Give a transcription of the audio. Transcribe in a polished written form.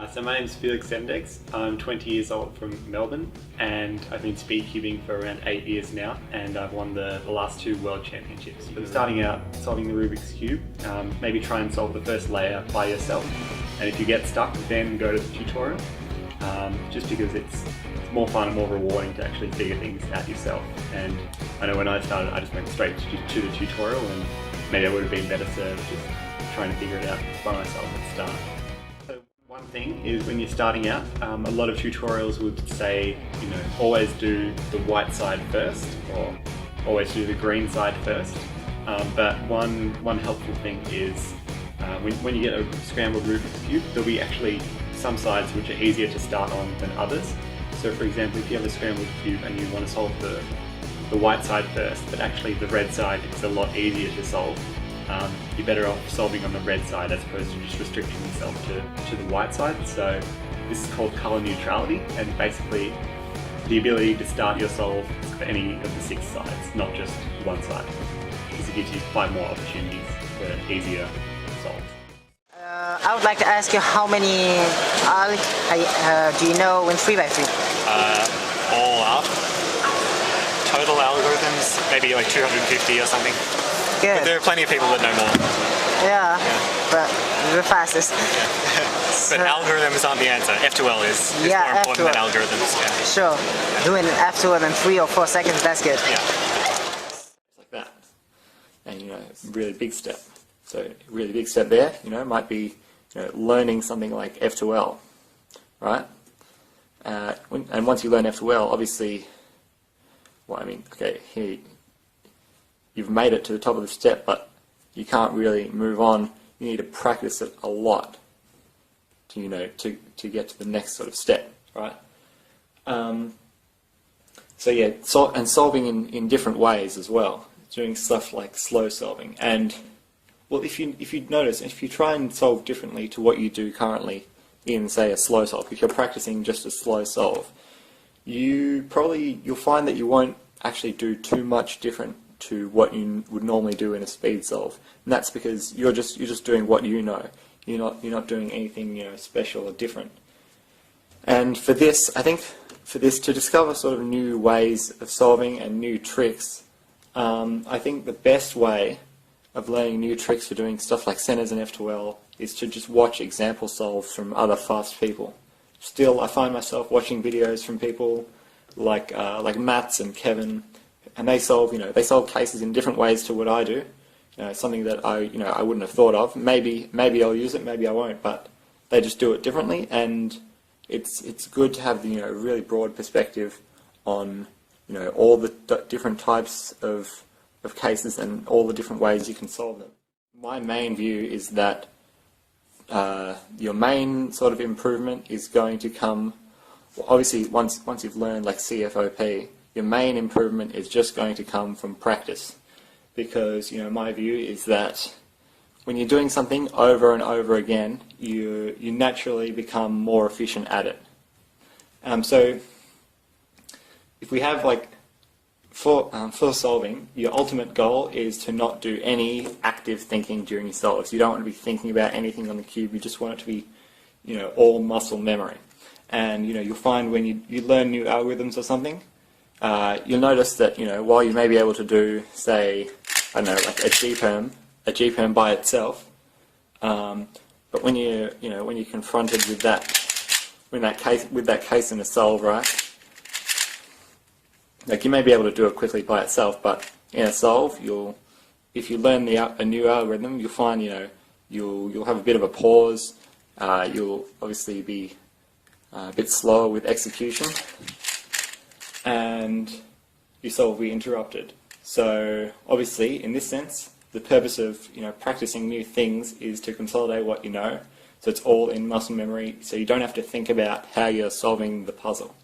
So my name is Feliks Zemdegs. I'm 20 years old from Melbourne and I've been speed cubing for around 8 years now, and I've won the last 2 world championships. But starting out solving the Rubik's Cube, maybe try and solve the first layer by yourself, and if you get stuck then go to the tutorial, just because it's more fun and more rewarding to actually figure things out yourself. And I know when I started I just went straight to the tutorial, and maybe I would have been better served just trying to figure it out by myself at the start. One thing is, when you're starting out, a lot of tutorials would say, always do the white side first, or always do the green side first. But one helpful thing is, when you get a scrambled Rubik's Cube, there'll be actually some sides which are easier to start on than others. So for example, if you have a scrambled cube and you want to solve the white side first, but actually the red side is a lot easier to solve, you're better off solving on the red side as opposed to just restricting yourself to the white side. So this is called color neutrality, and basically the ability to start your solve for any of the 6 sides, not just one side, because it gives you 5 more opportunities for easier solves. I would like to ask you, how many do you know in 3x3? All up. Total algorithms, maybe like 250 or something. Good. But there are plenty of people that know more. Yeah. But you're the fastest. Yeah. But algorithms aren't the answer. F2L is more important than algorithms. Yeah. Sure. Doing F2L in 3 or 4 seconds, that's good. Yeah. Like that. And really big step. So a really big step there, might be learning something like F2L, right? And once you learn F2L, obviously, here you've made it to the top of the step, but you can't really move on. You need to practice it a lot to to get to the next sort of step, right? So yeah, and solving in different ways as well, doing stuff like slow solving. And well, if you notice, if you try and solve differently to what you do currently in, say, a slow solve, if you're practicing just a slow solve, you'll find that you won't actually do too much different to what you would normally do in a speed solve, and that's because you're just doing what you know. You're not doing anything special or different. And for this, I think, to discover sort of new ways of solving and new tricks, I think the best way of learning new tricks for doing stuff like centers and F2L is to just watch example solves from other fast people. Still, I find myself watching videos from people like Mats and Kevin, and they solve cases in different ways to what I do. Something that I wouldn't have thought of. Maybe I'll use it, maybe I won't, but they just do it differently, and it's good to have the really broad perspective on all the different types of cases and all the different ways you can solve them. My main view is that your main sort of improvement is going to come, obviously once you've learned like CFOP, your main improvement is just going to come from practice, because my view is that when you're doing something over and over again, you naturally become more efficient at it. So if we have for solving, your ultimate goal is to not do any active thinking during your solves. You don't want to be thinking about anything on the cube. You just want it to be, all muscle memory. And you'll find when you learn new algorithms or something, you'll notice that while you may be able to do, say, I don't know, like a G-perm by itself, but when you're confronted with that case in a solve, right? Like, you may be able to do it quickly by itself, but in a solve, if you learn a new algorithm, you'll find you'll have a bit of a pause. You'll obviously be a bit slower with execution, and your solve will be interrupted. So obviously, in this sense, the purpose of practicing new things is to consolidate what you know. So it's all in muscle memory, so you don't have to think about how you're solving the puzzle.